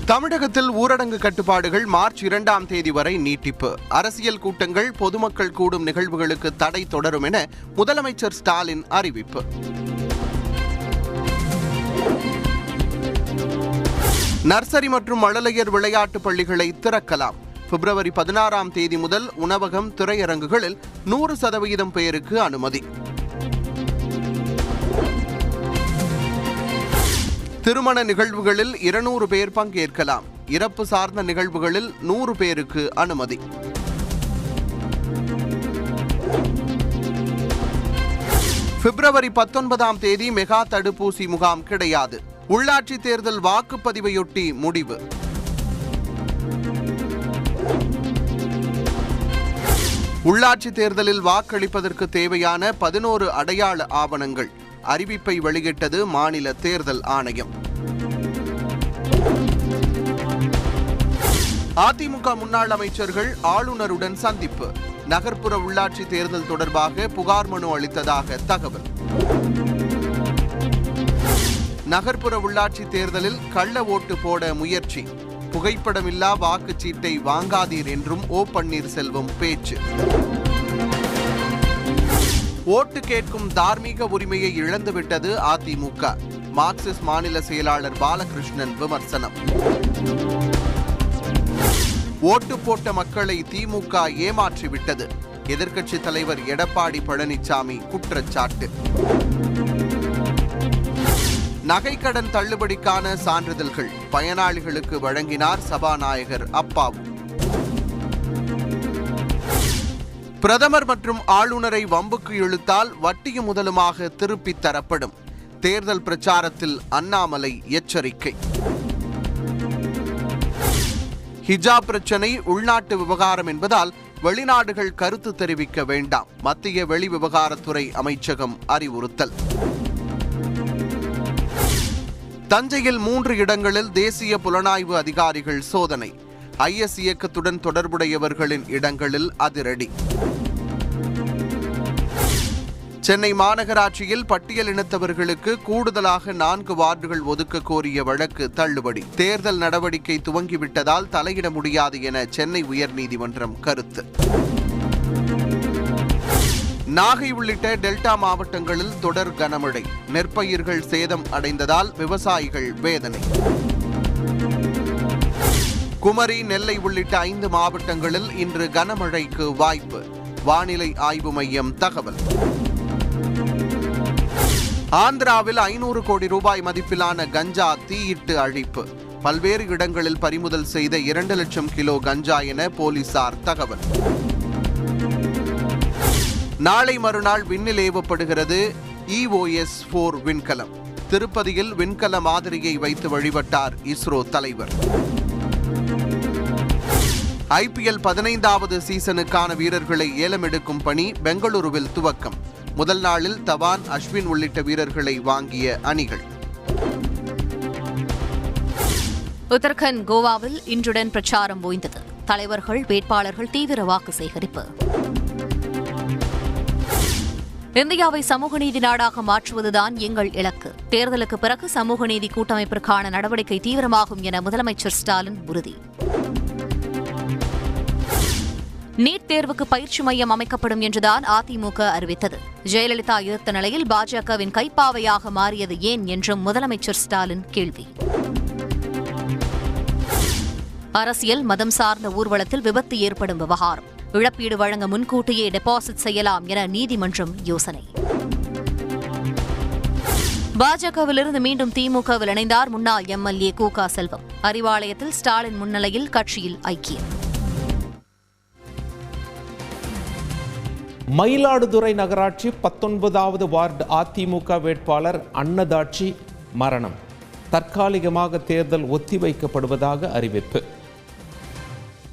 தமிழகத்தில் ஊரடங்கு கட்டுப்பாடுகள் மார்ச் 2ஆம் தேதி வரை நீட்டிப்பு. அரசியல் கூட்டங்கள், பொதுமக்கள் கூடும் நிகழ்வுகளுக்கு தடை தொடரும் என முதலமைச்சர் ஸ்டாலின் அறிவிப்பு. நர்சரி மற்றும் மழலையர் விளையாட்டு பள்ளிகளை திறக்கலாம். பிப்ரவரி 16ஆம் தேதி முதல் உணவகம், திரையரங்குகளில் 100% பேருக்கு அனுமதி. திருமண நிகழ்வுகளில் 200 பேர் பங்கேற்கலாம். இறப்பு சார்ந்த நிகழ்வுகளில் 100 பேருக்கு அனுமதி. பிப்ரவரி 19ஆம் தேதி மெகா தடுப்பூசி முகாம் கிடையாது. உள்ளாட்சி தேர்தல் வாக்குப்பதிவையொட்டி முடிவு. உள்ளாட்சி தேர்தலில் வாக்களிப்பதற்கு தேவையான 11 அடையாள ஆவணங்கள் அறிவிப்பை வெளியிட்டது மாநில தேர்தல் ஆணையம். அதிமுக முன்னாள் அமைச்சர்கள் ஆளுநருடன் சந்திப்பு. நகர்ப்புற உள்ளாட்சி தேர்தல் தொடர்பாக புகார் மனு அளித்ததாக தகவல். நகர்ப்புற உள்ளாட்சி தேர்தலில் கள்ள ஓட்டு போட முயற்சி. புகைப்படமில்லா வாக்குச்சீட்டை வாங்காதீர் என்றும் ஓ பன்னீர்செல்வம் பேச்சு. ஓட்டு கேட்கும் தார்மீக உரிமையை இழந்துவிட்டது அதிமுக. மார்க்சிஸ்ட் மாநில செயலாளர் பாலகிருஷ்ணன் விமர்சனம். ஓட்டு போட்ட மக்களை திமுக ஏமாற்றிவிட்டது. எதிர்க்கட்சித் தலைவர் எடப்பாடி பழனிசாமி குற்றச்சாட்டு. நகைக்கடன் தள்ளுபடிக்கான சான்றிதழ்கள் பயனாளிகளுக்கு வழங்கினார் சபாநாயகர் அப்பாவு. பிரதமர் மற்றும் ஆளுநரை வம்புக்கு இழுத்தால் வட்டியும் முதலுமாக திருப்பித் தரப்படும். தேர்தல் பிரச்சாரத்தில் அண்ணாமலை எச்சரிக்கை. ஹிஜாப் பிரச்சினை உள்நாட்டு விவகாரம் என்பதால் வெளிநாடுகள் கருத்து தெரிவிக்க வேண்டாம். மத்திய வெளிவிவகாரத்துறை அமைச்சகம் அறிவுறுத்தல். தஞ்சையில் 3 இடங்களில் தேசிய புலனாய்வு அதிகாரிகள் சோதனை. IS இயக்கத்துடன் தொடர்புடையவர்களின் இடங்களில் அதிரடி. சென்னை மாநகராட்சியில் பட்டியலினத்தவர்களுக்கு கூடுதலாக 4 வார்டுகள் ஒதுக்க கோரிய வழக்கு தள்ளுபடி. தேர்தல் நடவடிக்கை துவங்கிவிட்டதால் தலையிட முடியாது என சென்னை உயர்நீதிமன்றம் கருத்து. நாகை உள்ளிட்ட டெல்டா மாவட்டங்களில் தொடர் கனமழை. நெற்பயிர்கள் சேதம் அடைந்ததால் விவசாயிகள் வேதனை. குமரி, நெல்லை உள்ளிட்ட 5 மாவட்டங்களில் இன்று கனமழைக்கு வாய்ப்பு. வானிலை ஆய்வு மையம் தகவல். ஆந்திராவில் 500 கோடி ரூபாய் மதிப்பிலான கஞ்சா தீயிட்டு அழிப்பு. பல்வேறு இடங்களில் பறிமுதல் செய்த 2 லட்சம் கிலோ கஞ்சா என போலீசார் தகவல். நாளை மறுநாள் விண்ணில் ஏவப்படுகிறது EOS-4 விண்கலம். திருப்பதியில் விண்கல மாதிரியை வைத்து வழிபட்டார் இஸ்ரோ தலைவர். IPL 15வது சீசனுக்கான வீரர்களை ஏலமெடுக்கும் பணி பெங்களூருவில் துவக்கம். முதல் நாளில் தவான், அஸ்வின் உள்ளிட்ட வீரர்களை வாங்கிய அணிகள். உத்தரகண்ட், கோவாவில் இன்றுடன் பிரச்சாரம் ஓய்ந்தது. தலைவர்கள், வேட்பாளர்கள் தீவிர வாக்கு சேகரிப்பு. இந்தியாவை சமூக நீதி நாடாக மாற்றுவதுதான் எங்கள் இலக்கு. தேர்தலுக்கு பிறகு சமூக நீதி கூட்டமைப்பிற்கான நடவடிக்கை தீவிரமாகும் என முதலமைச்சர் ஸ்டாலின் உறுதி. நீட் தேர்வுக்கு பயிற்சி மையம் அமைக்கப்படும் என்றுதான் அதிமுக அறிவித்தது. ஜெயலலிதா எதிர்த்த நிலையில் பாஜகவின் கைப்பாவையாக மாறியது ஏன் என்றும் முதலமைச்சர் ஸ்டாலின் கேள்வி. அரசியல், மதம் சார்ந்த ஊர்வலத்தில் விபத்து ஏற்படும் விவகாரம். இழப்பீடு வழங்க முன்கூட்டியே டெபாசிட் செய்யலாம் என நீதிமன்றம் யோசனை. பாஜகவிலிருந்து மீண்டும் திமுகவில் இணைந்தார் முன்னாள் MLA கூகா செல்வம். அறிவாலயத்தில் ஸ்டாலின் முன்னிலையில் கட்சியில் ஐக்கியம். மயிலாடுதுறை நகராட்சி 19வது வார்டு அதிமுக வேட்பாளர் அன்னதாட்சி மரணம். தற்காலிகமாக தேர்தல் ஒத்திவைக்கப்படுவதாக அறிவிப்பு.